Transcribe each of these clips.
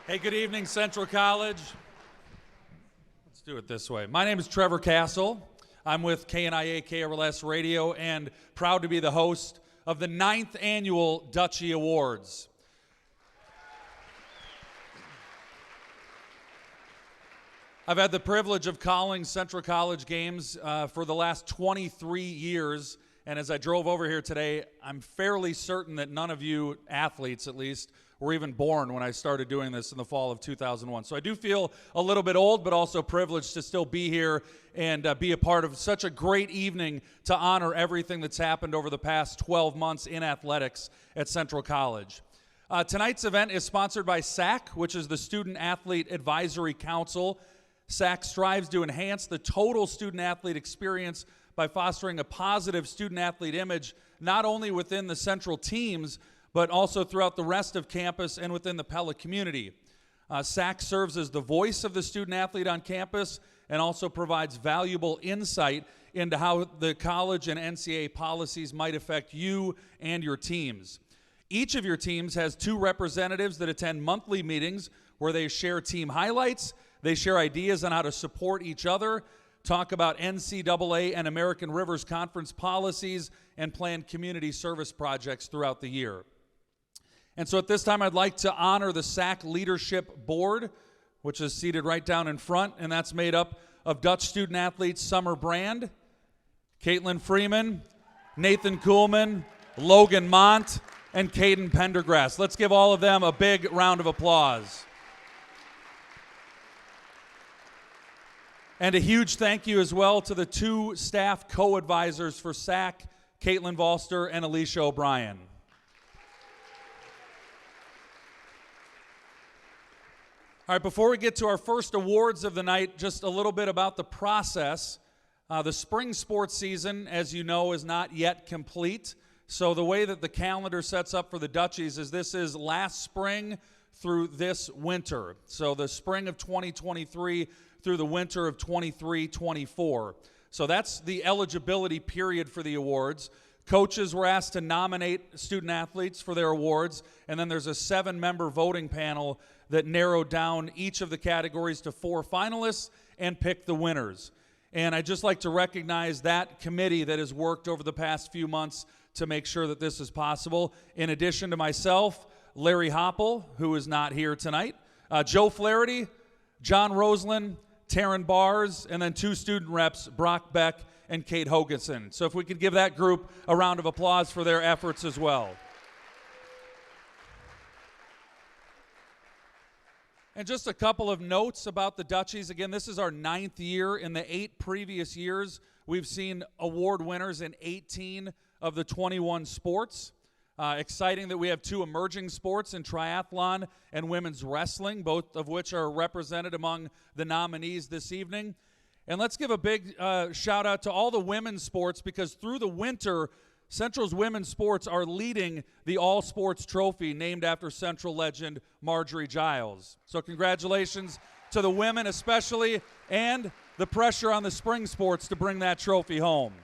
Hey, good evening, Central College. Let's do it this way. My name is Trevor Castle. I'm with KNIA KRLS Radio and proud to be the host of the 9th annual Dutchie Awards. I've had the privilege of calling Central College games for the last 23 years, and as I drove over here today, I'm fairly certain that none of you athletes, at least, were even born when I started doing this in the fall of 2001. So I do feel a little bit old, but also privileged to still be here and be a part of such a great evening to honor everything that's happened over the past 12 months in athletics at Central College. Tonight's event is sponsored by SAC, which is the Student Athlete Advisory Council. SAC strives to enhance the total student-athlete experience by fostering a positive student-athlete image, not only within the Central teams, but also throughout the rest of campus and within the Pella community. SAC serves as the voice of the student-athlete on campus and also provides valuable insight into how the college and NCAA policies might affect you and your teams. Each of your teams has 2 representatives that attend monthly meetings where they share team highlights, they share ideas on how to support each other, talk about NCAA and American Rivers Conference policies, and plan community service projects throughout the year. And so at this time, I'd like to honor the SAC Leadership Board, which is seated right down in front, and that's made up of Dutch student athletes Summer Brand, Caitlin Freeman, Nathan Kuhlman, Logan Mont, and Caden Pendergrass. Let's give all of them a big round of applause. And a huge thank you as well to the 2 staff co-advisors for SAC, Caitlin Volster and Alicia O'Brien. All right, before we get to our first awards of the night, just a little bit about the process. The spring sports season, as you know, is not yet complete. So the way that the calendar sets up for the Dutchies is this is last spring through this winter. So the spring of 2023 through the winter of 23-24. So that's the eligibility period for the awards. Coaches were asked to nominate student athletes for their awards, and then there's a 7-member voting panel that narrowed down each of the categories to 4 finalists and picked the winners. And I'd just like to recognize that committee that has worked over the past few months to make sure that this is possible. In addition to myself, Larry Hopple, who is not here tonight, Joe Flaherty, John Roseland, Taryn Bars, and then 2 student reps, Brock Beck and Kate Hoganson. So if we could give that group a round of applause for their efforts as well. And just a couple of notes about the Dutchies. Again, this is our 9th year. In the 8 previous years, we've seen award winners in 18 of the 21 sports. Exciting that we have 2 emerging sports in triathlon and women's wrestling, both of which are represented among the nominees this evening. And let's give a big shout out to all the women's sports, because through the winter, Central's women's sports are leading the All Sports Trophy named after Central legend Marjorie Giles. So congratulations to the women especially, and the pressure on the spring sports to bring that trophy home.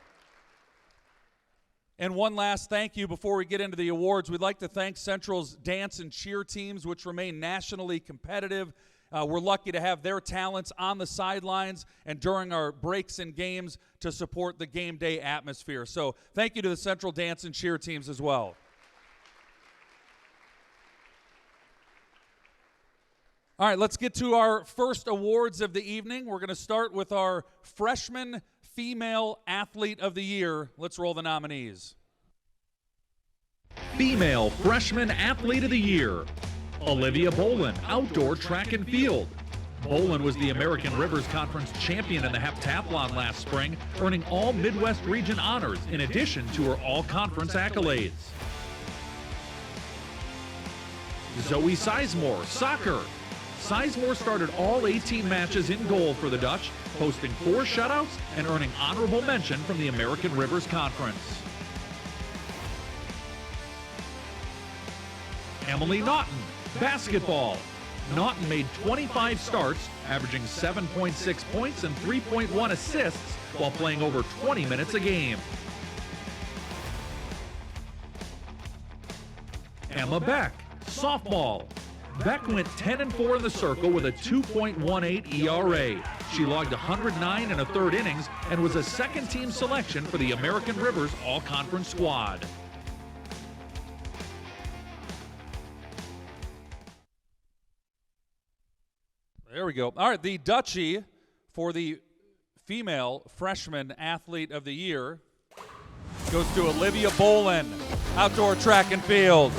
And one last thank you before we get into the awards. We'd like to thank Central's dance and cheer teams, which remain nationally competitive. We're lucky to have their talents on the sidelines and during our breaks in games to support the game day atmosphere. So thank you to the Central dance and cheer teams as well. All right, let's get to our first awards of the evening. We're going to start with our Freshman Female Athlete of the Year. Let's roll the nominees. Female Freshman Athlete of the Year, Olivia Bolin, outdoor track and field. Bolin was the American Rivers Conference champion in the heptathlon last spring, earning all Midwest region honors in addition to her all-conference accolades. Zoe Sizemore, soccer. Sizemore started all 18 matches in goal for the Dutch, posting 4 shutouts and earning honorable mention from the American Rivers Conference. Emily Naughton, basketball. Naughton made 25 starts, averaging 7.6 points and 3.1 assists while playing over 20 minutes a game. Emma Beck, softball. Beck went 10-4 in the circle with a 2.18 ERA. She logged 109 and a third innings and was a second-team selection for the American Rivers All-Conference squad. There we go. All right, the Dutchie for the female freshman athlete of the year goes to Olivia Bolin, outdoor track and field.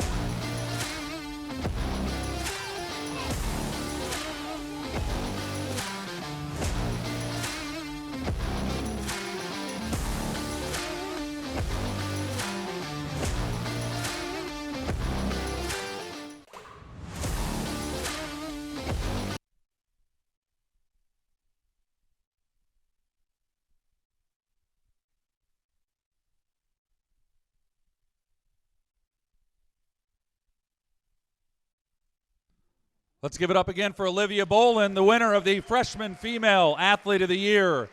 Let's give it up again for Olivia Bolin, the winner of the Freshman Female Athlete of the Year.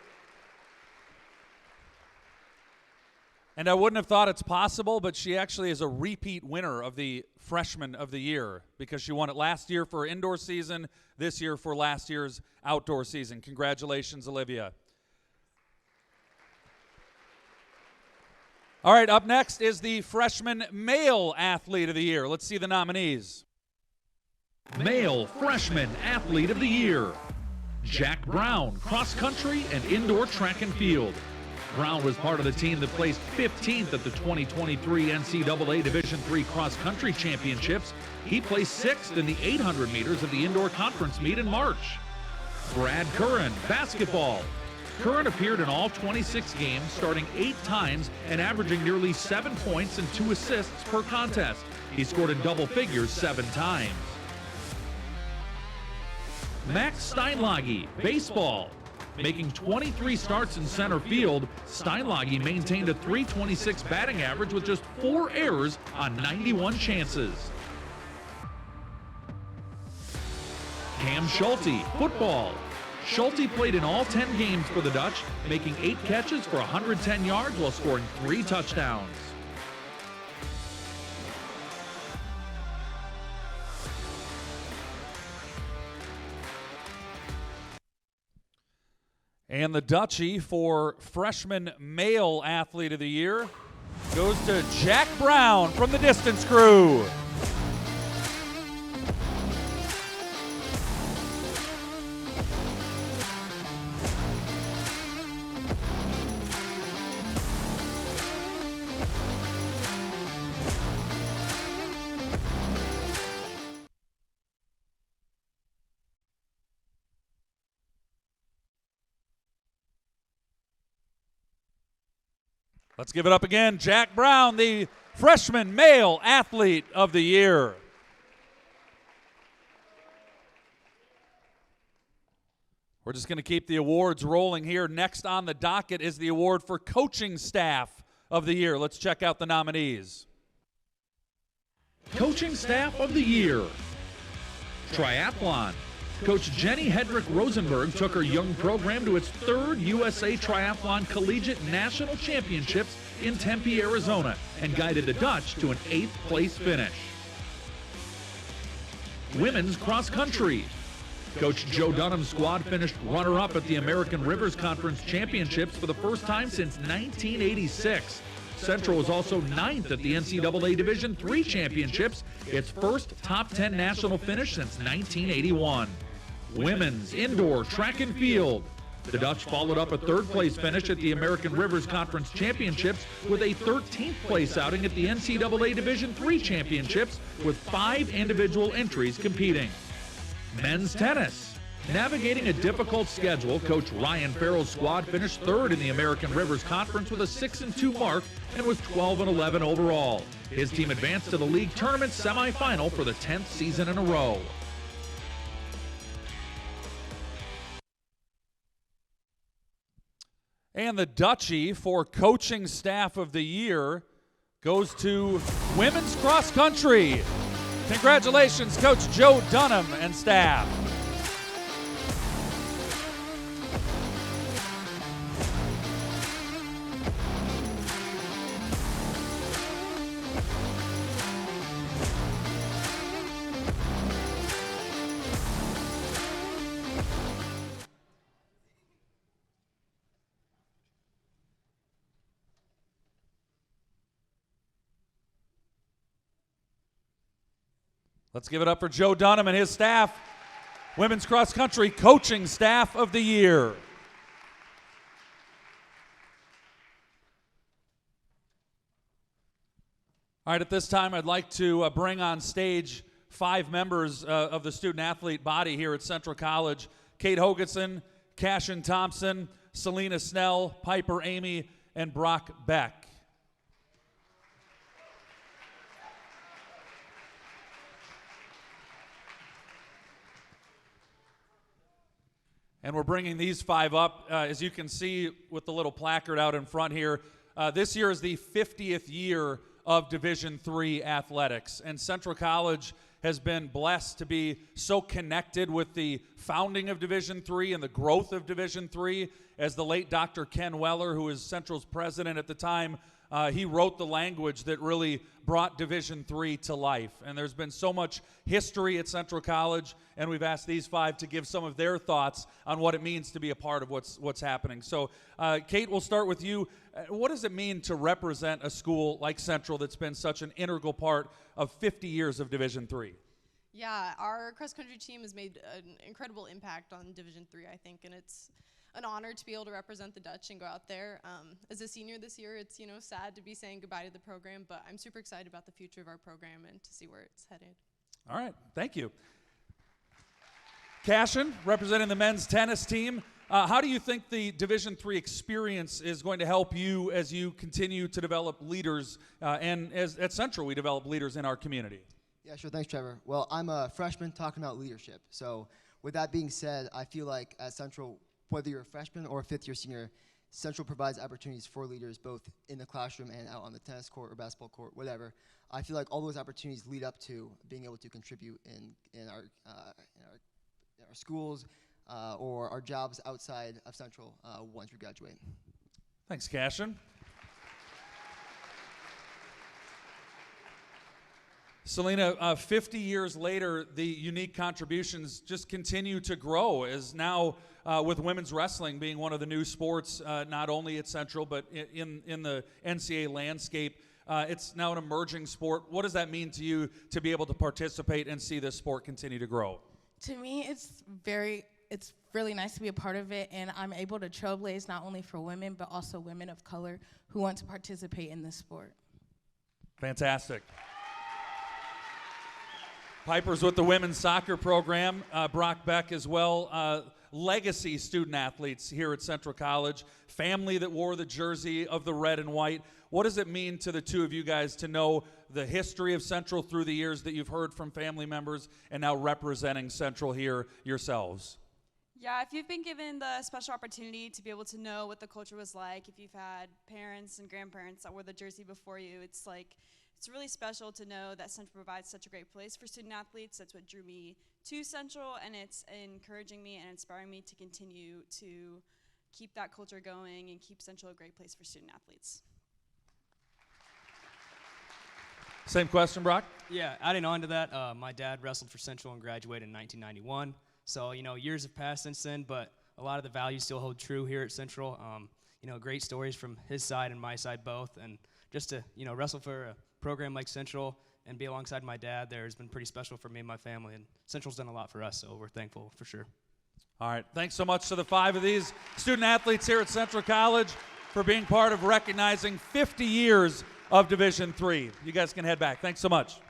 And I wouldn't have thought it's possible, but she actually is a repeat winner of the Freshman of the Year because she won it last year for indoor season, this year for last year's outdoor season. Congratulations, Olivia. All right, up next is the Freshman Male Athlete of the Year. Let's see the nominees. Male Freshman Athlete of the Year. Jack Brown, cross country and indoor track and field. Brown was part of the team that placed 15th at the 2023 NCAA Division III Cross Country Championships. He placed 6th in the 800 meters of the indoor conference meet in March. Brad Curran, basketball. Curran appeared in all 26 games, starting 8 times and averaging nearly 7 points and 2 assists per contest. He scored in double figures 7 times. Max Steinlage, baseball. Making 23 starts in center field, Steinlage maintained a .326 batting average with just 4 errors on 91 chances. Cam Schulte, football. Schulte played in all 10 games for the Dutch, making 8 catches for 110 yards while scoring 3 touchdowns. And the Dutchie for Freshman Male Athlete of the Year goes to Jack Brown from the distance crew. Let's give it up again. Jack Brown, the Freshman Male Athlete of the Year. We're just going to keep the awards rolling here. Next on the docket is the award for Coaching Staff of the Year. Let's check out the nominees. Coaching Staff of the Year. Triathlon. Coach Jenny Hedrick Rosenberg took her young program to its 3rd USA Triathlon Collegiate National Championships in Tempe, Arizona, and guided the Dutch to an 8th place finish. Women's cross country. Coach Joe Dunham's squad finished runner-up at the American Rivers Conference Championships for the first time since 1986. Central was also 9th at the NCAA Division III Championships, its first top 10 national finish since 1981. Women's indoor track and field. The Dutch followed up a 3rd place finish at the American Rivers Conference Championships with a 13th place outing at the NCAA Division III Championships with 5 individual entries competing. Men's tennis. Navigating a difficult schedule, Coach Ryan Farrell's squad finished 3rd in the American Rivers Conference with a 6-2 mark and was 12-11 overall. His team advanced to the league tournament semifinal for the 10th season in a row. And the Dutchie for Coaching Staff of the Year goes to Women's Cross Country. Congratulations, Coach Joe Dunham and staff. Let's give it up for Joe Dunham and his staff, Women's Cross Country Coaching Staff of the Year. All right, at this time, I'd like to bring on stage 5 members of the student-athlete body here at Central College: Kate Hogetson, Cashin Thompson, Selena Snell, Piper Amy, and Brock Beck. And we're bringing these 5 up. As you can see with the little placard out in front here, this year is the 50th year of Division III athletics. And Central College has been blessed to be so connected with the founding of Division III and the growth of Division III. As the late Dr. Ken Weller, who was Central's president at the time, he wrote the language that really brought Division III to life. And there's been so much history at Central College, and we've asked these 5 to give some of their thoughts on what it means to be a part of what's happening. So, Kate, we'll start with you. What does it mean to represent a school like Central that's been such an integral part of 50 years of Division III? Yeah, our cross-country team has made an incredible impact on Division III, I think, and it's an honor to be able to represent the Dutch and go out there. As a senior this year, it's sad to be saying goodbye to the program, but I'm super excited about the future of our program and to see where it's headed. All right, thank you. Cashin, representing the men's tennis team. How do you think the Division III experience is going to help you as you continue to develop leaders, and as at Central we develop leaders in our community? Yeah, sure. Thanks, Trevor. Well, I'm a freshman talking about leadership. So with that being said, I feel like at Central, whether you're a freshman or a fifth-year senior, Central provides opportunities for leaders both in the classroom and out on the tennis court or basketball court, whatever. I feel like all those opportunities lead up to being able to contribute in our schools or our jobs outside of Central once we graduate. Thanks, Cashin. Selena, 50 years later, the unique contributions just continue to grow, as now with women's wrestling being one of the new sports, not only at Central, but in the NCAA landscape. It's now an emerging sport. What does that mean to you to be able to participate and see this sport continue to grow? To me, it's really nice to be a part of it, and I'm able to trailblaze not only for women, but also women of color who want to participate in this sport. Fantastic. Piper's with the women's soccer program. Brock Beck as well. Legacy student athletes here at Central College. Family that wore the jersey of the red and white. What does it mean to the two of you guys to know the history of Central through the years that you've heard from family members and now representing Central here yourselves? Yeah, if you've been given the special opportunity to be able to know what the culture was like, if you've had parents and grandparents that wore the jersey before you, it's really special to know that Central provides such a great place for student athletes. That's what drew me to Central, and it's encouraging me and inspiring me to continue to keep that culture going and keep Central a great place for student athletes. Same question, Brock? Yeah, adding on to that, my dad wrestled for Central and graduated in 1991. So, years have passed since then, but a lot of the values still hold true here at Central. Great stories from his side and my side both, and just to, wrestle for a program like Central and be alongside my dad there has been pretty special for me and my family, and Central's done a lot for us, so we're thankful for sure. All right, thanks so much to the 5 of these student athletes here at Central College for being part of recognizing 50 years of Division III. You guys can head back. Thanks so much.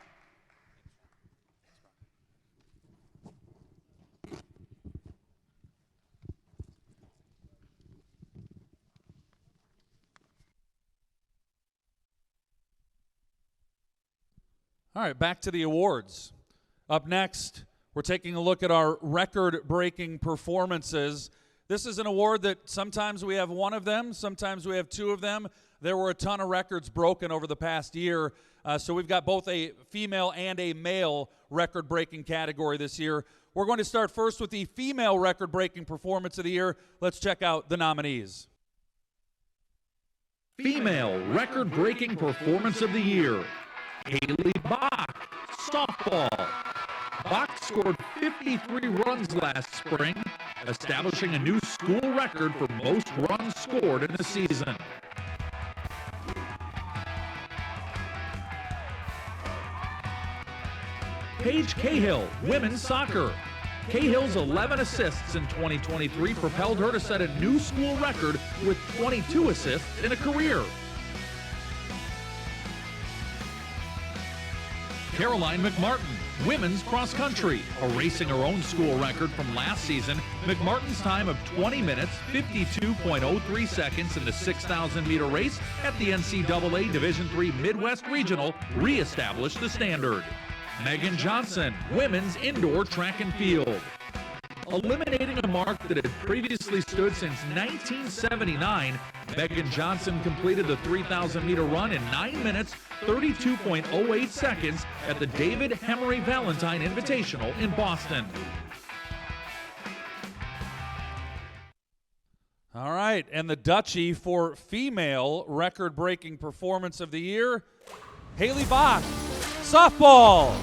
All right, back to the awards. Up next, we're taking a look at our record-breaking performances. This is an award that sometimes we have one of them, sometimes we have 2 of them. There were a ton of records broken over the past year, so we've got both a female and a male record-breaking category this year. We're going to start first with the female record-breaking performance of the year. Let's check out the nominees. Female record-breaking performance of the year, Haley Bach, softball. Bach scored 53 runs last spring, establishing a new school record for most runs scored in a season. Paige Cahill, women's soccer. Cahill's 11 assists in 2023 propelled her to set a new school record with 22 assists in a career. Caroline McMartin, women's cross country, erasing her own school record from last season. McMartin's time of 20 minutes, 52.03 seconds in the 6,000 meter race at the NCAA Division III Midwest Regional reestablished the standard. Megan Johnson, women's indoor track and field. Eliminating a mark that had previously stood since 1979, Megan Johnson completed the 3,000 meter run in 9 minutes, 32.08 seconds at the David Hemery Valentine Invitational in Boston. All right, and the Dutchie for female record-breaking performance of the year, Haley Bach, softball.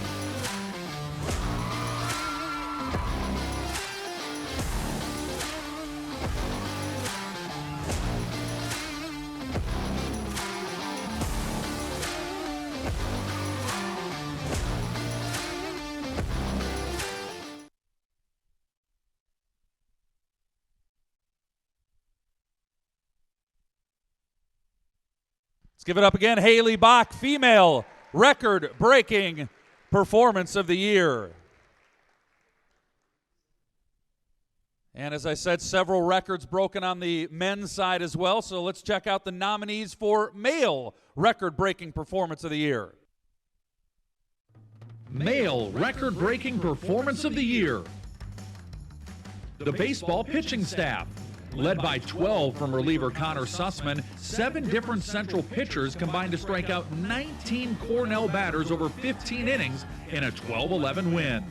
Let's give it up again. Haley Bach, female record-breaking performance of the year. And as I said, several records broken on the men's side as well. So let's check out the nominees for male record-breaking performance of the year. Male record-breaking performance of the year. The baseball pitching staff. Led by 12 from reliever Connor Sussman, 7 different Central pitchers combined to strike out 19 Cornell batters over 15 innings in a 12-11 win.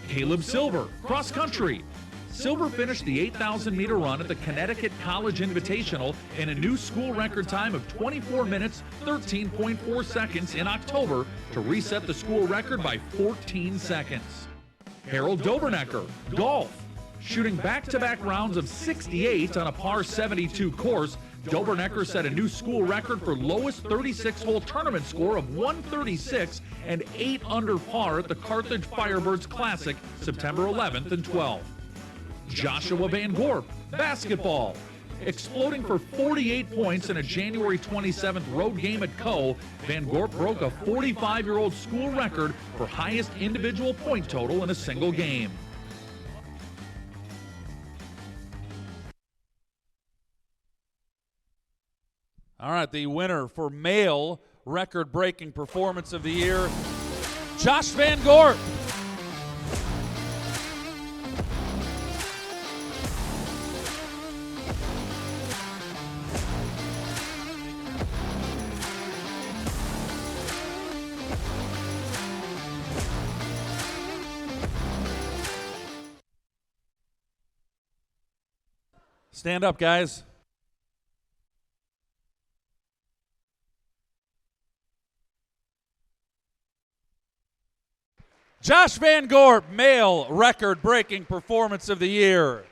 Caleb Silver, cross country. Silver finished the 8,000 meter run at the Connecticut College Invitational in a new school record time of 24 minutes, 13.4 seconds in October to reset the school record by 14 seconds. Harold Dobernecker, golf. Shooting back-to-back rounds of 68 on a par 72 course, Dobernecker set a new school record for lowest 36-hole tournament score of 136 and 8 under par at the Carthage Firebirds Classic September 11th and 12th. Joshua Van Gorp, basketball. Exploding for 48 points in a January 27th road game at Co., Van Gorp broke a 45-year-old school record for highest individual point total in a single game. All right, the winner for male record-breaking performance of the year, Josh Van Gorp. Stand up, guys. Josh Van Gorp, male record-breaking performance of the year.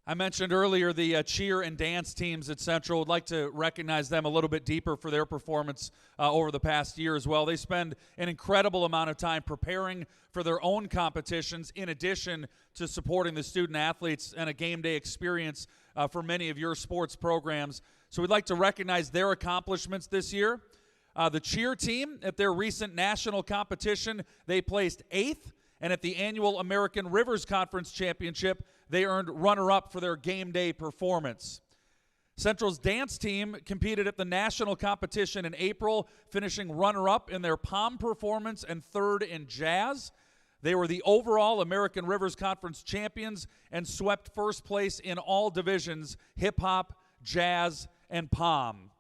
I mentioned earlier the cheer and dance teams at Central. Would like to recognize them a little bit deeper for their performance over the past year as well. They spend an incredible amount of time preparing for their own competitions in addition to supporting the student athletes and a game day experience for many of your sports programs. So we'd like to recognize their accomplishments this year. The cheer team at their recent national competition, they placed 8th, and at the annual American Rivers Conference Championship, they earned runner-up for their game day performance. Central's dance team competed at the national competition in April, finishing runner-up in their pom performance and 3rd in jazz. They were the overall American Rivers Conference champions and swept first place in all divisions, hip-hop, jazz, and pom.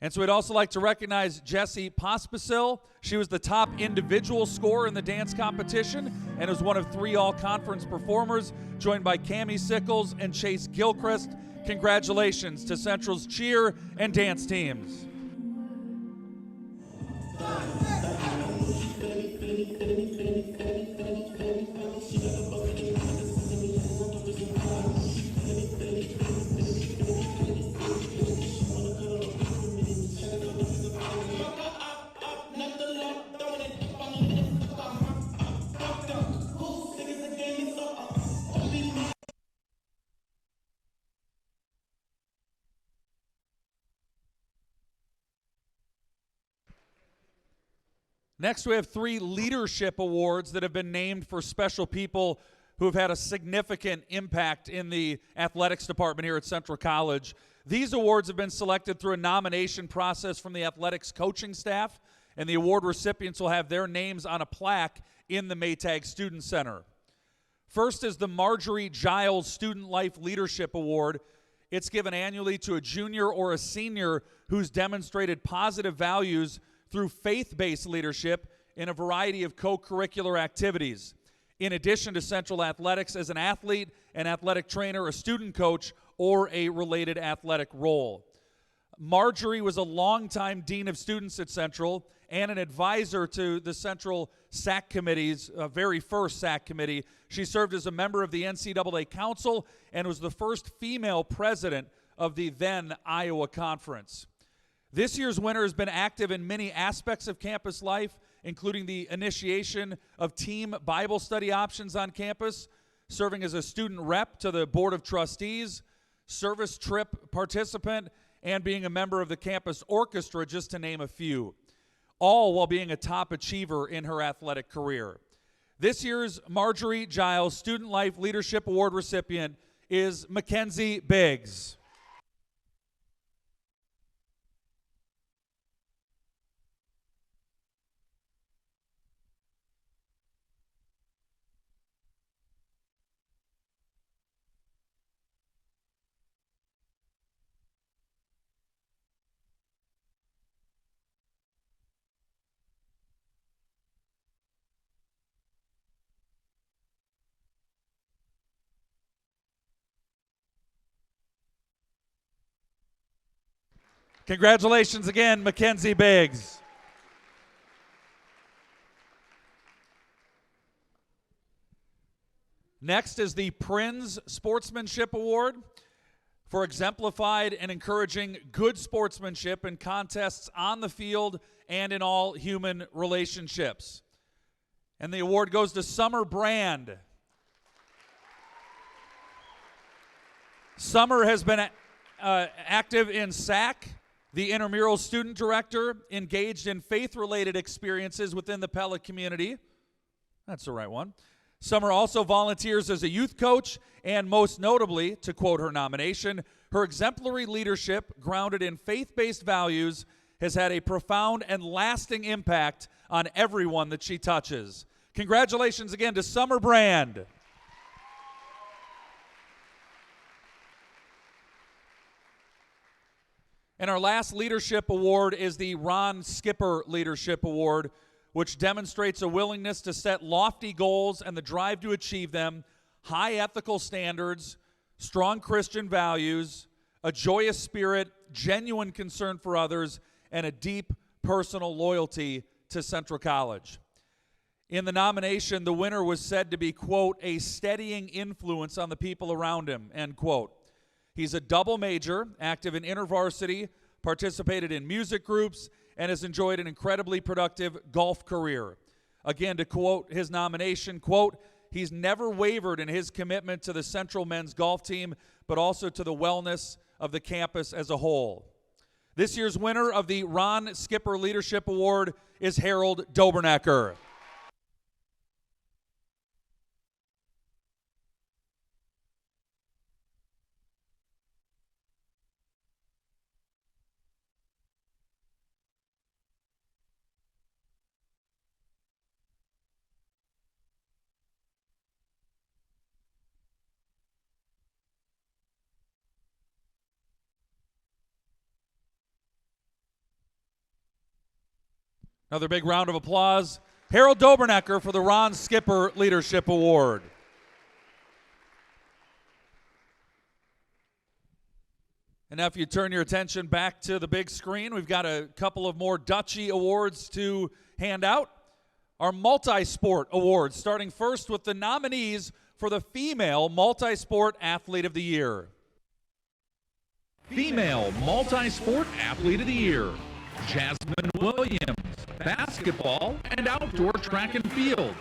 And so we'd also like to recognize Jessie Pospisil. She was the top individual scorer in the dance competition and was one of 3 all-conference performers, joined by Cammie Sickles and Chase Gilchrist. Congratulations to Central's cheer and dance teams. Next, we have 3 leadership awards that have been named for special people who have had a significant impact in the athletics department here at Central College. These awards have been selected through a nomination process from the athletics coaching staff, and the award recipients will have their names on a plaque in the Maytag Student Center. First is the Marjorie Giles Student Life Leadership Award. It's given annually to a junior or a senior who's demonstrated positive values through faith-based leadership in a variety of co-curricular activities. In addition to Central Athletics as an athlete, an athletic trainer, a student coach, or a related athletic role. Marjorie was a longtime dean of students at Central and an advisor to the Central SAC Committee's very first SAC Committee. She served as a member of the NCAA Council and was the first female president of the then Iowa Conference. This year's winner has been active in many aspects of campus life, including the initiation of team Bible study options on campus, serving as a student rep to the Board of Trustees, service trip participant, and being a member of the campus orchestra, just to name a few, all while being a top achiever in her athletic career. This year's Marjorie Giles Student Life Leadership Award recipient is Mackenzie Biggs. Congratulations again, Mackenzie Biggs. Next is the Prins Sportsmanship Award for exemplified and encouraging good sportsmanship in contests on the field and in all human relationships. And the award goes to Summer Brand. Summer has been active in SAC, the intramural student director, engaged in faith-related experiences within the Pella community. That's the right one. Summer also volunteers as a youth coach, and most notably, to quote her nomination, her exemplary leadership, grounded in faith-based values, has had a profound and lasting impact on everyone that she touches. Congratulations again to Summer Brand. And our last leadership award is the Ron Skipper Leadership Award, which demonstrates a willingness to set lofty goals and the drive to achieve them, high ethical standards, strong Christian values, a joyous spirit, genuine concern for others, and a deep personal loyalty to Central College. In the nomination, the winner was said to be, quote, a steadying influence on the people around him, end quote. He's a double major, active in intervarsity, participated in music groups, and has enjoyed an incredibly productive golf career. Again, to quote his nomination, quote, he's never wavered in his commitment to the Central men's golf team, but also to the wellness of the campus as a whole. This year's winner of the Ron Skipper Leadership Award is Harold Dobernecker. Another big round of applause. Harold Dobernecker for the Ron Skipper Leadership Award. And now if you turn your attention back to the big screen, we've got a couple of more Dutchie awards to hand out. Our Multisport Awards, starting first with the nominees for the Female Multisport Athlete of the Year. Female Multisport Athlete of the Year, Jasmine Williams, basketball and outdoor track and field.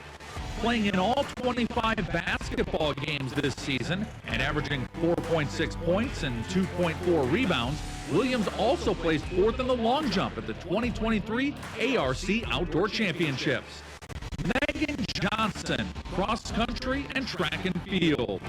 Playing in all 25 basketball games this season and averaging 4.6 points and 2.4 rebounds, Williams also placed 4th in the long jump at the 2023 ARC Outdoor Championships. Megan Johnson, cross country and track and field.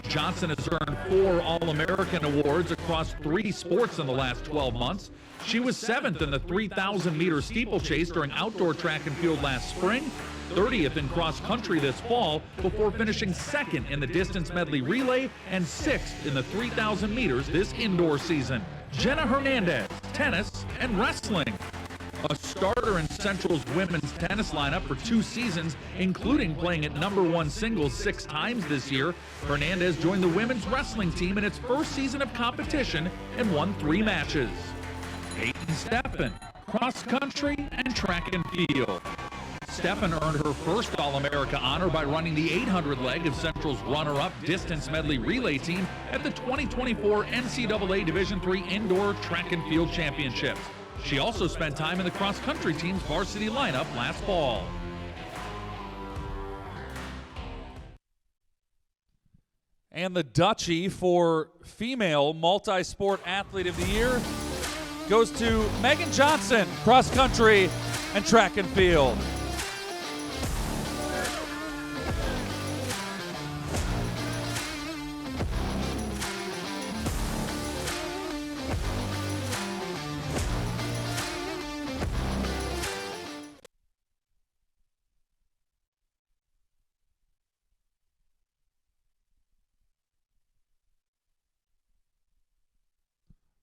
Johnson has earned 4 All-American awards across 3 sports in the last 12 months. She was 7th in the 3,000-meter steeplechase during outdoor track and field last spring, 30th in cross country this fall, before finishing 2nd in the distance medley relay and 6th in the 3,000 meters this indoor season. Jenna Hernandez, tennis and wrestling. A starter in Central's women's tennis lineup for 2 seasons, including playing at #1 singles 6 times this year, Hernandez joined the women's wrestling team in its first season of competition and won 3 matches. Peyton Steffen, cross country and track and field. Steffen earned her first All-America honor by running the 800 leg of Central's runner-up distance medley relay team at the 2024 NCAA Division III Indoor Track and Field Championships. She also spent time in the cross-country team's varsity lineup last fall. And the Dutchie for Female Multi-Sport Athlete of the Year goes to Megan Johnson, cross-country and track and field.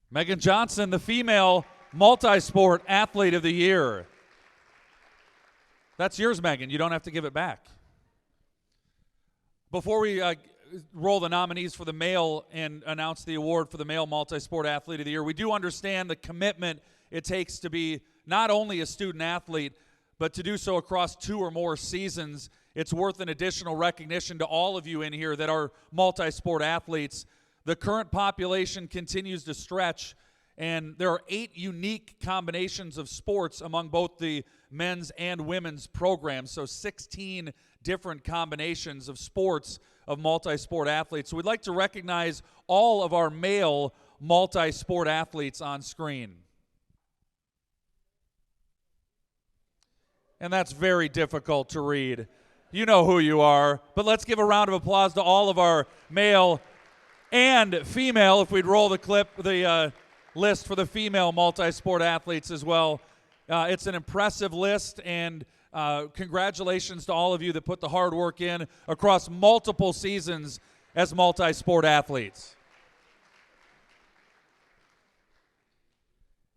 Megan Johnson, the Female Multi-Sport Athlete of the Year. That's yours, Megan. You don't have to give it back. Before we roll the nominees for the male and announce the award for the Male Multi-Sport Athlete of the Year, we do understand the commitment it takes to be not only a student athlete, but to do so across 2 or more seasons. It's worth an additional recognition to all of you in here that are multi-sport athletes. The current population continues to stretch, and there are 8 unique combinations of sports among both the men's and women's programs, so 16 different combinations of sports of multi-sport athletes. So we'd like to recognize all of our male multi-sport athletes on screen. And that's very difficult to read. You know who you are, but let's give a round of applause to all of our male and female, if we'd roll the list for the female multi-sport athletes as well. It's an impressive list, and congratulations to all of you that put the hard work in across multiple seasons as multi-sport athletes.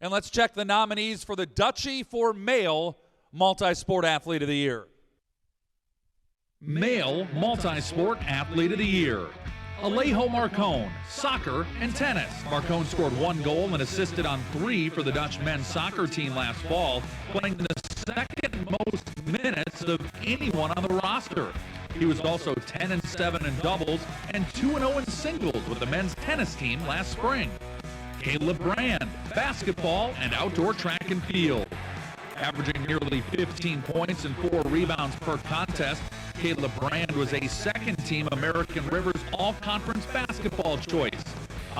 And let's check the nominees for the Dutchie for Male Multi-Sport Athlete of the Year. Male Multi-Sport Athlete of the Year. Alejo Marcone, soccer and tennis. Marcone scored 1 goal and assisted on 3 for the Dutch men's soccer team last fall, playing the second most minutes of anyone on the roster. He was also 10-7 in doubles and 2-0 in singles with the men's tennis team last spring. Caleb Brand, basketball and outdoor track and field. Averaging nearly 15 points and 4 rebounds per contest, Caleb Brand was a second-team American Rivers All-Conference basketball choice.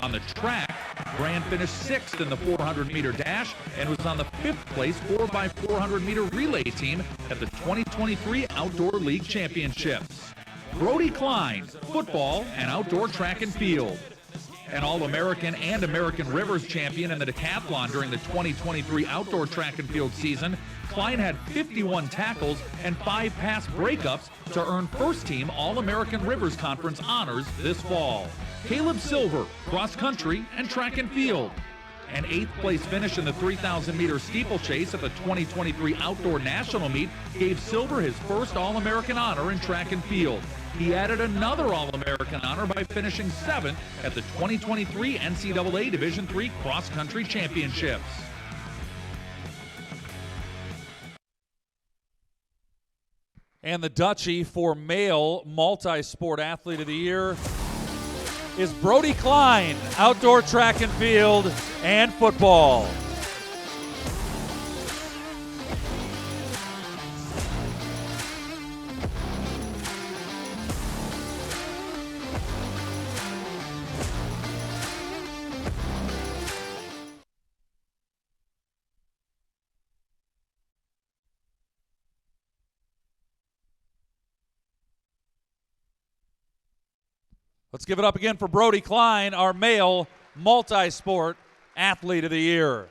On the track, Brand finished 6th in the 400-meter dash and was on the 5th-place 4x400-meter relay team at the 2023 Outdoor League Championships. Brody Klein, football and outdoor track and field. An All-American and American Rivers champion in the decathlon during the 2023 outdoor track and field season, Klein had 51 tackles and 5 pass breakups to earn first-team All-American Rivers Conference honors this fall. Caleb Silver, cross-country and track and field. An 8th-place finish in the 3,000-meter steeplechase at the 2023 Outdoor National Meet gave Silver his first All-American honor in track and field. He added another All-American honor by finishing 7th at the 2023 NCAA Division III Cross-Country Championships. And the Dutchie for Male Multi-Sport Athlete of the Year is Brody Klein, outdoor track and field and football. Let's give it up again for Brody Klein, our male multi-sport athlete of the year.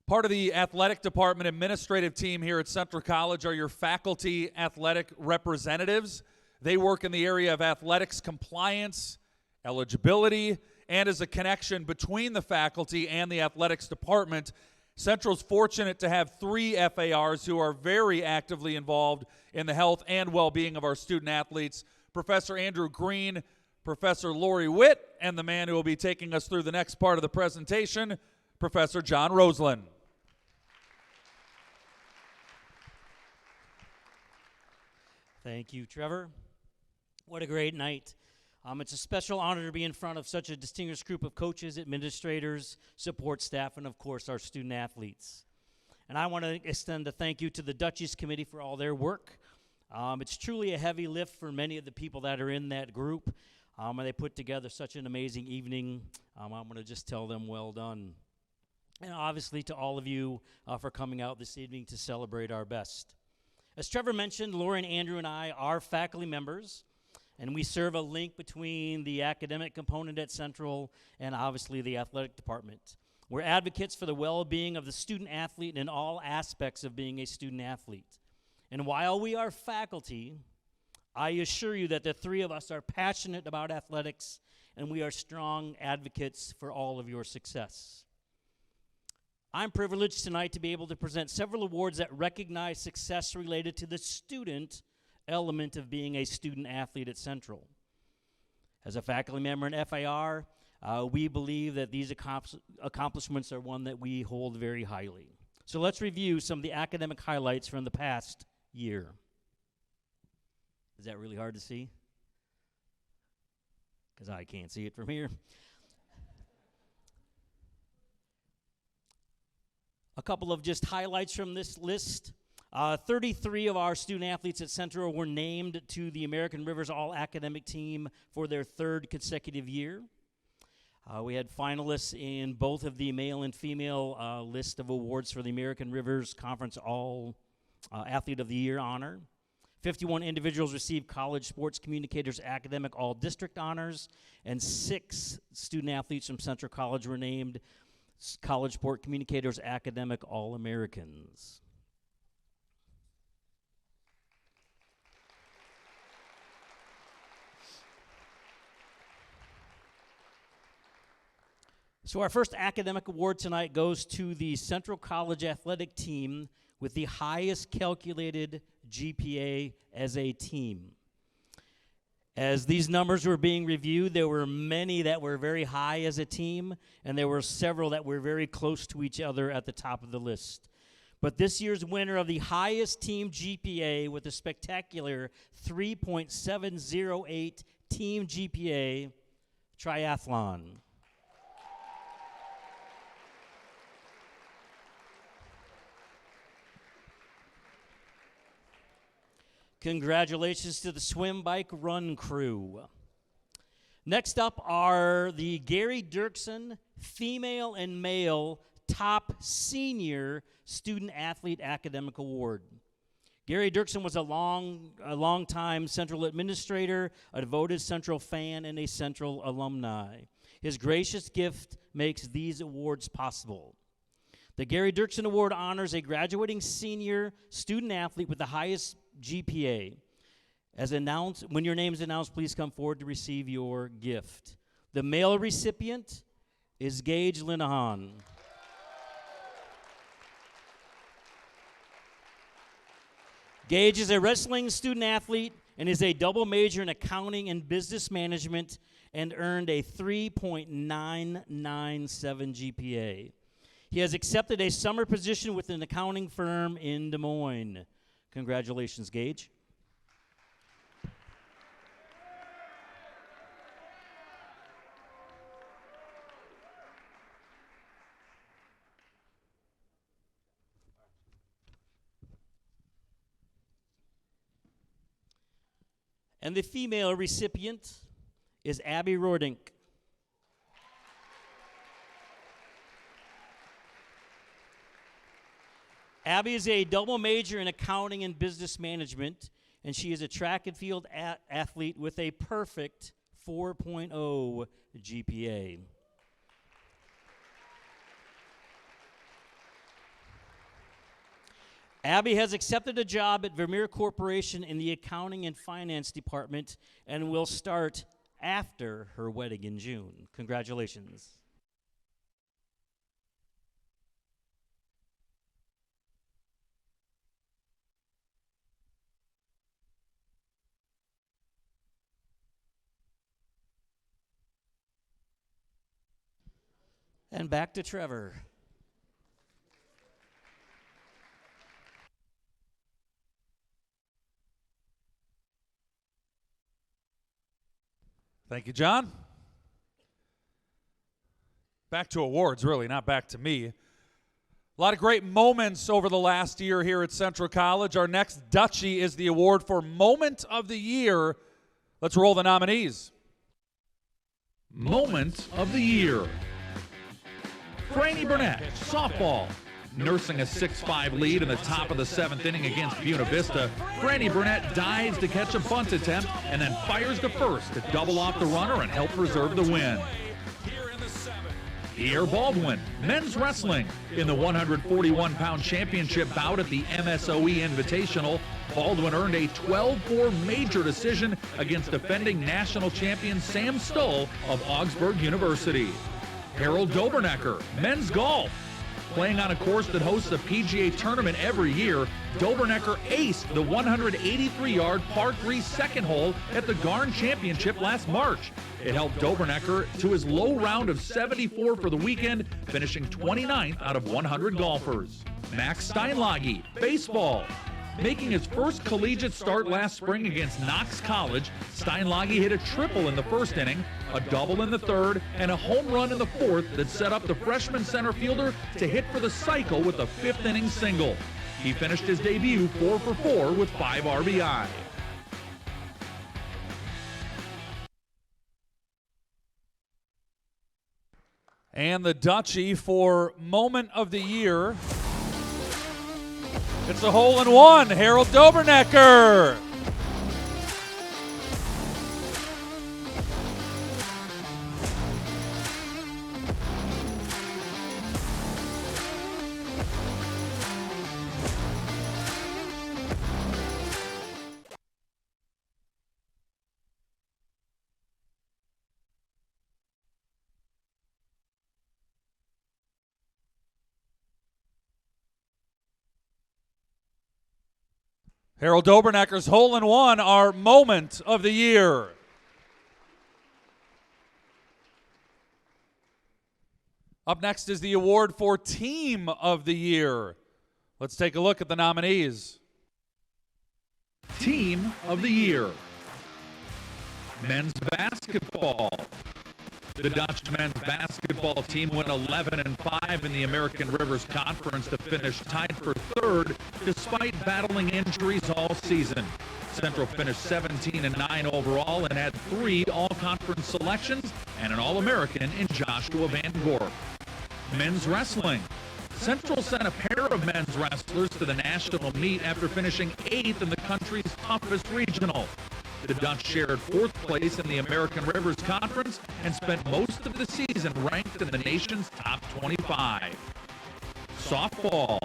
Part of the athletic department administrative team here at Central College are your faculty athletic representatives. They work in the area of athletics compliance, eligibility, and as a connection between the faculty and the athletics department. Central's fortunate to have 3 FARs who are very actively involved in the health and well-being of our student athletes. Professor Andrew Green, Professor Lori Witt, and the man who will be taking us through the next part of the presentation, Professor John Roseland. Thank you, Trevor. What a great night. It's a special honor to be in front of such a distinguished group of coaches, administrators, support staff, and of course our student athletes. And I want to extend a thank you to the Dutchies committee for all their work. It's truly a heavy lift for many of the people that are in that group, and they put together such an amazing evening. I'm going to just tell them well done. And obviously to all of you for coming out this evening to celebrate our best. As Trevor mentioned, Lori and Andrew and I are faculty members, and we serve a link between the academic component at Central and obviously the athletic department. We're advocates for the well-being of the student athlete in all aspects of being a student athlete. And while we are faculty, I assure you that the 3 of us are passionate about athletics, and we are strong advocates for all of your success. I'm privileged tonight to be able to present several awards that recognize success related to the student element of being a student athlete at Central. As a faculty member in FAR, we believe that these accomplishments are one that we hold very highly. So let's review some of the academic highlights from the past year. Is that really hard to see? Because I can't see it from here. A couple of just highlights from this list. 33 of our student athletes at Central were named to the American Rivers All-Academic Team for their 3rd consecutive year. We had finalists in both of the male and female list of awards for the American Rivers Conference All-Athlete of the Year honor. 51 individuals received College Sports Communicators Academic All-District honors, and 6 student athletes from Central College were named College Sport Communicators Academic All-Americans. So our first academic award tonight goes to the Central College athletic team with the highest calculated GPA as a team. As these numbers were being reviewed, there were many that were very high as a team, and there were several that were very close to each other at the top of the list. But this year's winner of the highest team GPA with a spectacular 3.708 team GPA, triathlon. Congratulations to the swim, bike, run crew. Next up are the Gary Dirksen Female and Male Top Senior Student Athlete Academic Award. Gary Dirksen was a long-time Central administrator, a devoted Central fan, and a Central alumni. His gracious gift makes these awards possible. The Gary Dirksen Award honors a graduating senior student athlete with the highest GPA. When your name is announced, please come forward to receive your gift. The male recipient is Gage Linehan. Gage is a wrestling student athlete and is a double major in accounting and business management and earned a 3.997 GPA. He has accepted a summer position with an accounting firm in Des Moines. Congratulations, Gage. And the female recipient is Abby Rordink. Abby is a double major in accounting and business management. and she is a track and field athlete with a perfect 4.0 GPA. Abby has accepted a job at Vermeer Corporation in the accounting and finance department and will start after her wedding in June. Congratulations. And back to Trevor. Thank you, John. Back to awards, really, not back to me. A lot of great moments over the last year here at Central College. Our next Dutchie is the award for Moment of the Year. Let's roll the nominees. Moment of the Year. Franny Burnett, softball. Nursing a 6-5 lead in the top of the 7th inning against Buena Vista, Franny Burnett dives to catch a bunt attempt and then fires to first to double off the runner and help preserve the win. Pierre Baldwin, men's wrestling. In the 141-pound championship bout at the MSOE Invitational, Baldwin earned a 12-4 major decision against defending national champion Sam Stoll of Augsburg University. Harold Dobernecker, men's golf. Playing on a course that hosts a PGA tournament every year, Dobernecker aced the 183-yard par 3 second hole at the Garn Championship last March. It helped Dobernecker to his low round of 74 for the weekend, finishing 29th out of 100 golfers. Max Steinlage, baseball. Making his first collegiate start last spring against Knox College, Steinlage hit a triple in the first inning, a double in the third, and a home run in the fourth that set up the freshman center fielder to hit for the cycle with a 5th inning single. He finished his debut 4 for 4 with 5 RBI. And the Dutchie for Moment of the Year. It's a hole-in-one, Harold Dobernecker. Harold Dobernecker's hole-in-one, our Moment of the Year. Up next is the award for Team of the Year. Let's take a look at the nominees. Team of the Year. Men's basketball. The Dutch men's basketball team went 11-5 in the American Rivers Conference to finish tied for 3rd despite battling injuries all season. Central finished 17-9 overall and had 3 all-conference selections and an All-American in Joshua Van Gorp. Men's wrestling. Central sent a pair of men's wrestlers to the national meet after finishing 8th in the country's toughest regional. The Dutch shared 4th place in the American Rivers Conference and spent most of the season ranked in the nation's top 25. Softball.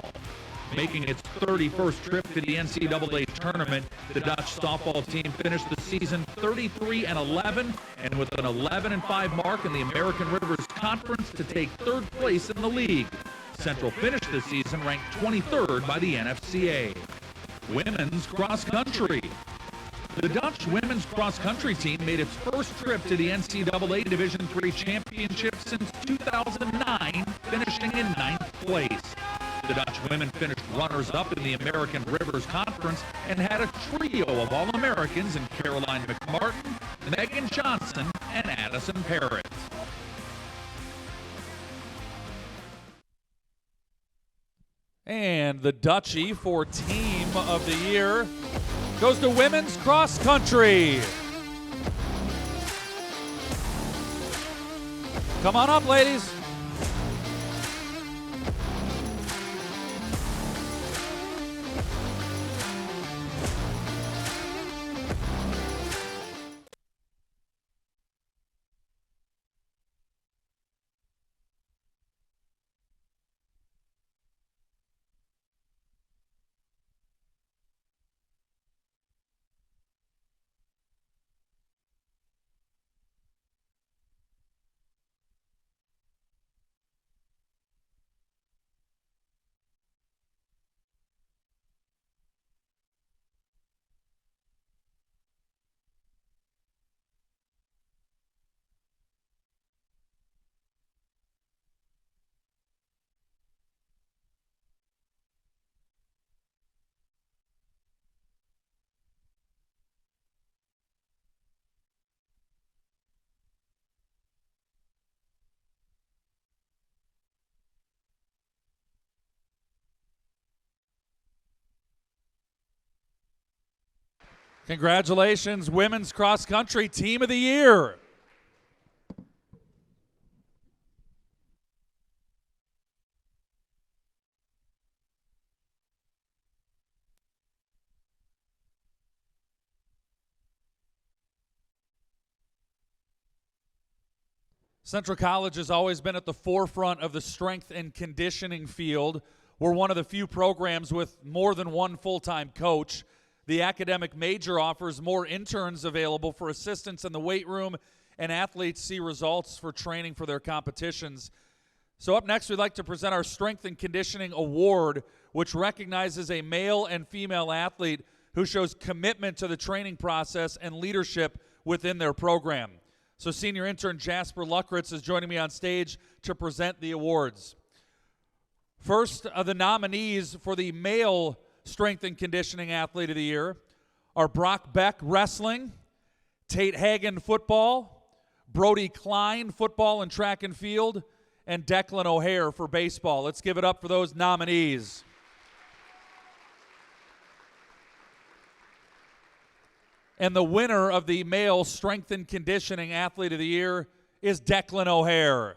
Making its 31st trip to the NCAA tournament, the Dutch softball team finished the season 33-11 and with an 11-5 mark in the American Rivers Conference to take 3rd place in the league. Central finished the season ranked 23rd by the NFCA. Women's cross country. The Dutch women's cross-country team made its first trip to the NCAA Division III Championship since 2009, finishing in 9th place. The Dutch women finished runners-up in the American Rivers Conference and had a trio of All-Americans in Caroline McMartin, Megan Johnson, and Addison Parrott. And the Dutchie for Team of the Year goes to women's cross country. Come on up, ladies. Congratulations, Women's Cross Country Team of the Year. Central College has always been at the forefront of the strength and conditioning field. We're one of the few programs with more than one full-time coach. The academic major offers more interns available for assistance in the weight room, and athletes see results for training for their competitions. So up next, we'd like to present our Strength and Conditioning Award, which recognizes a male and female athlete who shows commitment to the training process and leadership within their program. So senior intern Jasper Luckritz is joining me on stage to present the awards. First of the nominees for the male Strength and Conditioning Athlete of the Year are Brock Beck, wrestling, Tate Hagen, football, Brody Klein, football and track and field, and Declan O'Hare for baseball. Let's give it up for those nominees. And the winner of the male Strength and Conditioning Athlete of the Year is Declan O'Hare.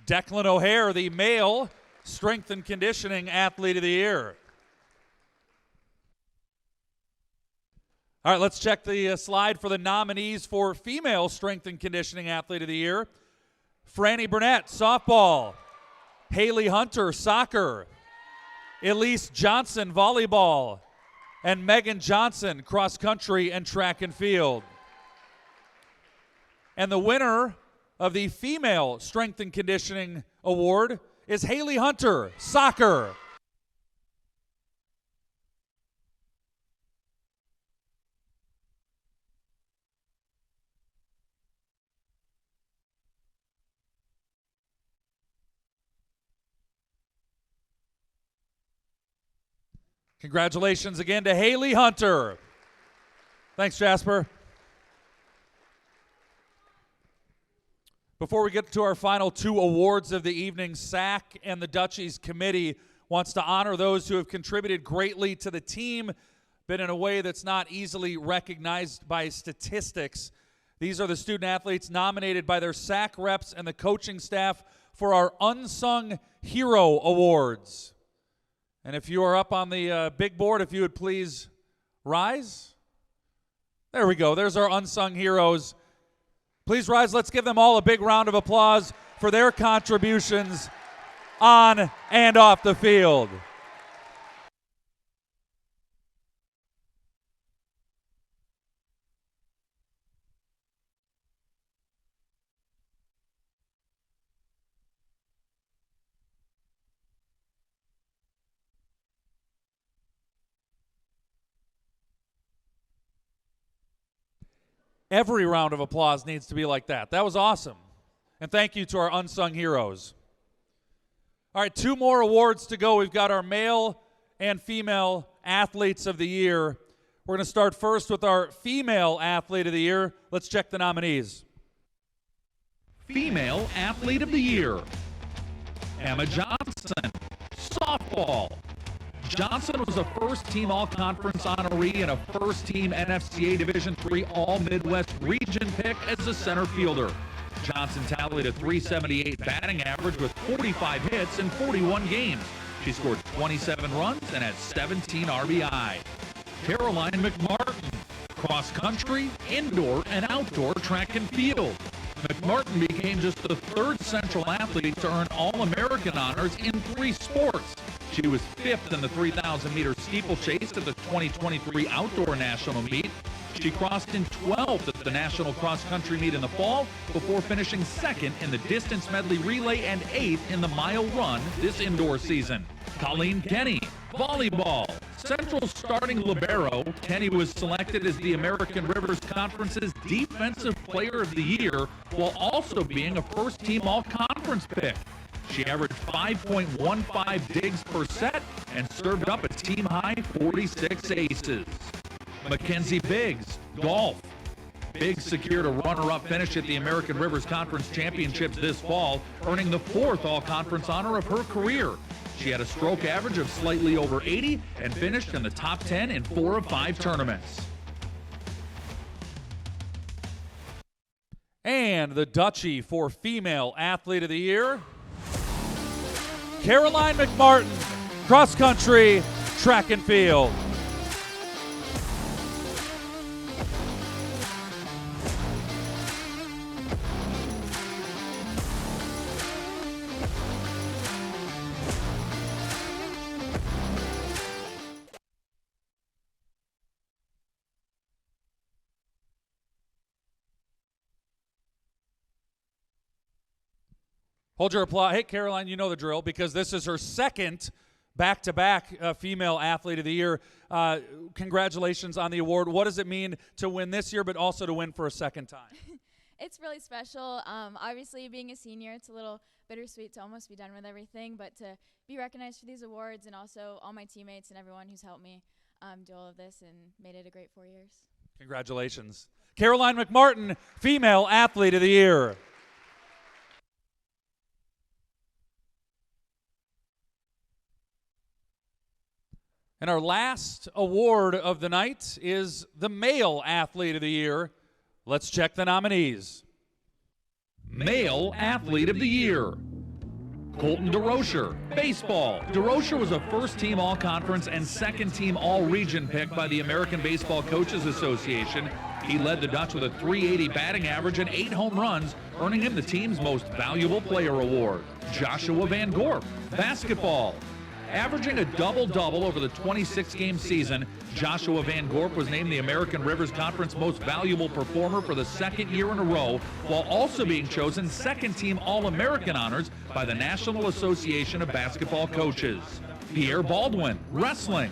Declan O'Hare, the male Strength and Conditioning Athlete of the Year. All right, let's check the slide for the nominees for female Strength and Conditioning Athlete of the Year. Franny Burnett, softball. Haley Hunter, soccer. Elise Johnson, volleyball. And Megan Johnson, cross country and track and field. And the winner of the female Strength and Conditioning Award is Haley Hunter, soccer. Congratulations again to Haley Hunter. Thanks, Jasper. Before we get to our final two awards of the evening, SAC and the Dutchies committee wants to honor those who have contributed greatly to the team, but in a way that's not easily recognized by statistics. These are the student athletes nominated by their SAC reps and the coaching staff for our Unsung Hero Awards. And if you are up on the big board, if you would please rise. There we go. There's our Unsung Heroes. Please rise. Let's give them all a big round of applause for their contributions on and off the field. Every round of applause needs to be like that. That was awesome. And thank you to our unsung heroes. All right, two more awards to go. We've got our male and female athletes of the year. We're going to start first with our female athlete of the year. Let's check the nominees. Female Athlete of the Year, Emma Johnson, softball. Johnson was a first-team All-Conference honoree and a first-team NFCA Division III All-Midwest Region pick as a center fielder. Johnson tallied a .378 batting average with 45 hits in 41 games. She scored 27 runs and had 17 RBI. Caroline McMartin, cross-country, indoor, and outdoor track and field. McMartin became just the third Central athlete to earn All-American honors in 3 sports. She was 5th in the 3,000-meter steeplechase at the 2023 Outdoor National Meet. She crossed in 12th at the National Cross Country Meet in the fall before finishing 2nd in the distance medley relay and 8th in the mile run this indoor season. Colleen Kenny, volleyball. Central starting libero, Kenny was selected as the American Rivers Conference's Defensive Player of the Year while also being a first-team All-Conference pick. She averaged 5.15 digs per set and served up a team-high 46 aces. Mackenzie Biggs, golf. Biggs secured a runner-up finish at the American Rivers Conference Championships this fall, earning the 4th all-conference honor of her career. She had a stroke average of slightly over 80 and finished in the top 10 in 4 of 5 tournaments. And the Dutchie for Female Athlete of the Year, Caroline McMartin, cross country, track and field. Hold your applause. Hey, Caroline, you know the drill because this is her second back-to-back Female Athlete of the Year. Congratulations on the award. What does it mean to win this year, but also to win for a second time? It's really special. Obviously, being a senior, it's a little bittersweet to almost be done with everything, but to be recognized for these awards and also all my teammates and everyone who's helped me do all of this and made it a great 4 years. Congratulations. Caroline McMartin, Female Athlete of the Year. And our last award of the night is the Male Athlete of the Year. Let's check the nominees. Male Athlete of the Year. Colton DeRocher, baseball. DeRocher was a first-team All-Conference and second-team All-Region pick by the American Baseball Coaches Association. He led the Dutch with a .380 batting average and 8 home runs, earning him the team's Most Valuable Player award. Joshua Van Gorp, basketball. Averaging a double-double over the 26-game season, Joshua Van Gorp was named the American Rivers Conference Most Valuable Performer for the second year in a row, while also being chosen second-team All-American honors by the National Association of Basketball Coaches. Pierre Baldwin, wrestling.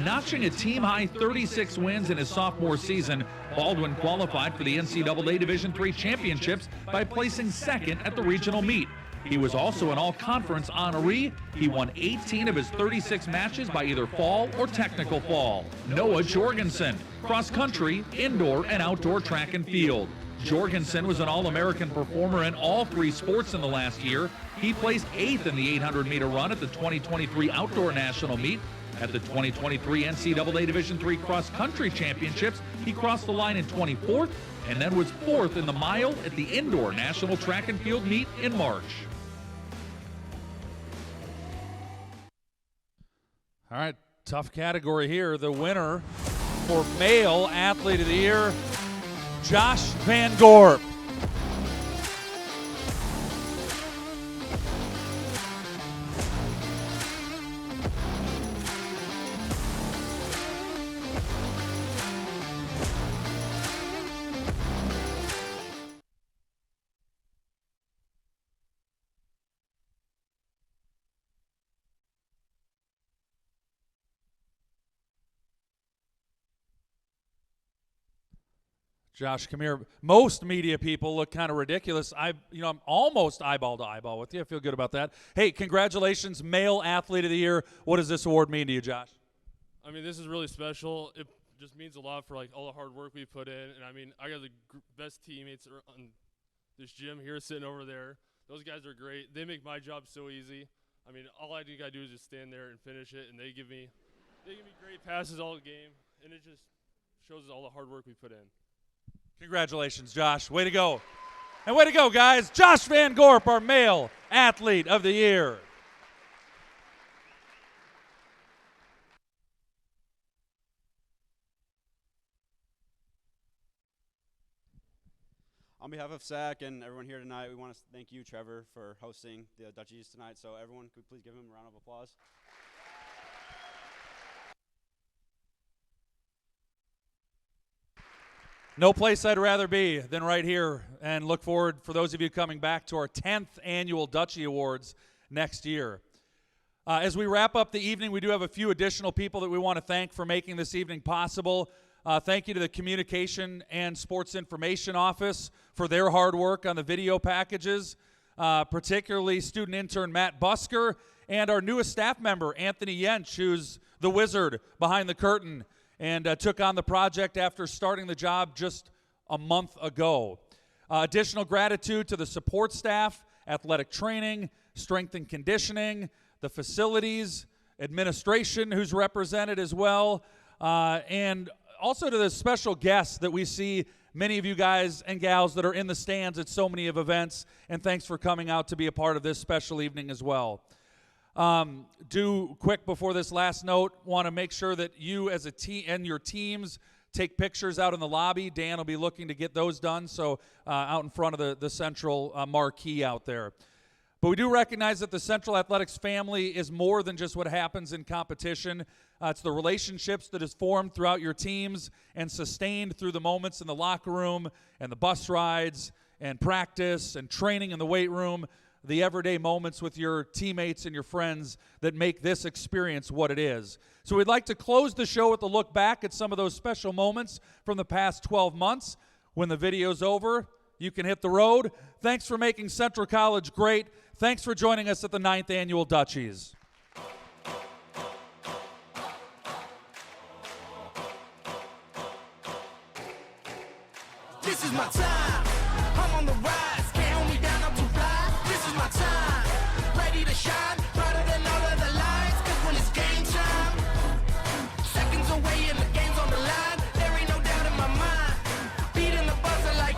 Notching a team-high 36 wins in his sophomore season, Baldwin qualified for the NCAA Division III championships by placing second at the regional meet. He was also an all-conference honoree. He won 18 of his 36 matches by either fall or technical fall. Noah Jorgensen, cross-country, indoor, and outdoor track and field. Jorgensen was an All-American performer in all 3 sports in the last year. He placed 8th in the 800-meter run at the 2023 Outdoor National Meet. At the 2023 NCAA Division III cross-country championships, he crossed the line in 24th and then was 4th in the mile at the Indoor National Track and Field Meet in March. All right, tough category here. The winner for Male Athlete of the Year, Josh Van Gorp. Josh, come here. Most media people look kind of ridiculous. I'm almost eyeball to eyeball with you. I feel good about that. Hey, congratulations, Male Athlete of the Year. What does this award mean to you, Josh? I mean, this is really special. It just means a lot for all the hard work we put in. And I mean, I got the best teammates on this gym here sitting over there. Those guys are great. They make my job so easy. I mean, all I got to do is just stand there and finish it, and they give me great passes all the game, and it just shows us all the hard work we put in. Congratulations, Josh. Way to go. And way to go, guys. Josh Van Gorp, our Male Athlete of the Year. On behalf of SAC and everyone here tonight, we want to thank you, Trevor, for hosting the Dutchies tonight. So everyone, could we please give him a round of applause? No place I'd rather be than right here, and look forward, for those of you coming back, to our 10th annual Dutchie Awards next year. As we wrap up the evening, we do have a few additional people that we want to thank for making this evening possible. Thank you to the Communication and Sports Information Office for their hard work on the video packages. particularly student intern Matt Busker and our newest staff member, Anthony Yench, who's the wizard behind the curtain and took on the project after starting the job just a month ago. Additional gratitude to the support staff, athletic training, strength and conditioning, the facilities, administration who's represented as well, and also to the special guests that we see, many of you guys and gals that are in the stands at so many of events, and thanks for coming out to be a part of this special evening as well. Quick before this last note, want to make sure that you as a team and your teams take pictures out in the lobby. Dan will be looking to get those done, so out in front of the Central marquee out there. But we do recognize that the Central Athletics family is more than just what happens in competition. It's the relationships that is formed throughout your teams and sustained through the moments in the locker room and the bus rides and practice and training in the weight room, the everyday moments with your teammates and your friends that make this experience what it is. So we'd like to close the show with a look back at some of those special moments from the past 12 months. When the video's over, you can hit the road. Thanks for making Central College great. Thanks for joining us at the 9th Annual Dutchies. This is my time. I'm on the rise. Can't hold me down, I'm too fly. This is my time. Ready to shine, brighter than all of the lights. Cause when it's game time, seconds away and the game's on the line. There ain't no doubt in my mind. Beating the buzzer like,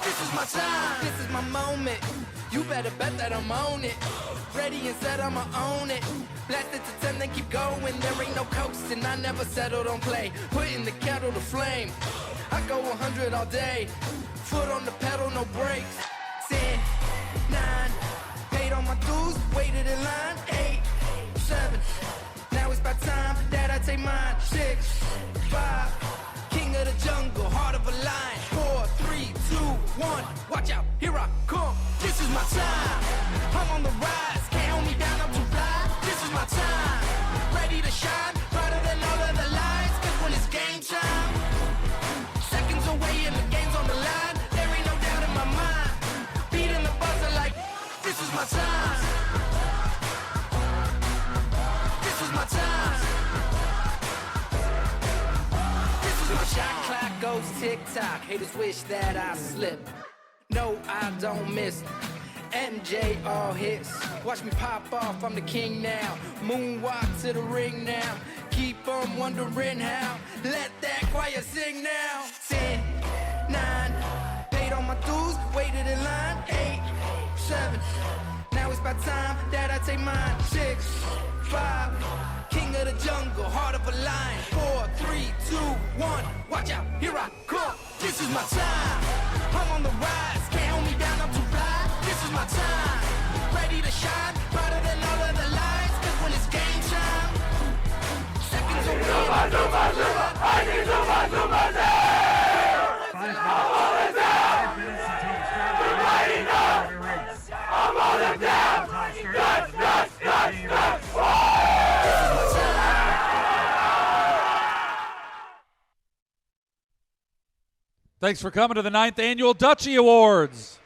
this is my time. This is my moment. You better bet that I'm on it. Ready and set, I'ma own it. Blast it to 10, then keep going. There ain't no coasting, I never settled on play. Putting the kettle to flame. I go 100 all day. Foot on the pedal, no brakes. 10, 9, paid all my dues, waited in line. 8, 7, now it's about time that I take mine. 6, 5, king of the jungle, heart of a lion. 4, 3, 2, 1, watch out, here I come. This is my time, I'm on the rise. Can't hold me down, I'm too fly. This is my time, ready to shine, brighter than all of the lights. Cause when it's game time, seconds away and the game's on the line. There ain't no doubt in my mind. Beating the buzzer like, this is my time. This is my time. This is my shot clock goes tick-tock. Haters wish that I slip. No, I don't miss. MJ all hits. Watch me pop off, I'm the king now. Moonwalk to the ring now. Keep on wondering how. Let that choir sing now. 10, 9, paid all my dues, waited in line. 8, 7, now it's about time that I take mine. 6, 5, king of the jungle, heart of a lion. 4, 3, 2, 1, watch out, here I come. This is my time, I'm on the rise. Can't hold me down, I'm too fly. This is my time, ready to shine, brighter than all of the lights. Cause when it's game time, seconds away. I need somebody. I'm on it down. I'm on it down. Thanks for coming to the 9th Annual Dutchie Awards.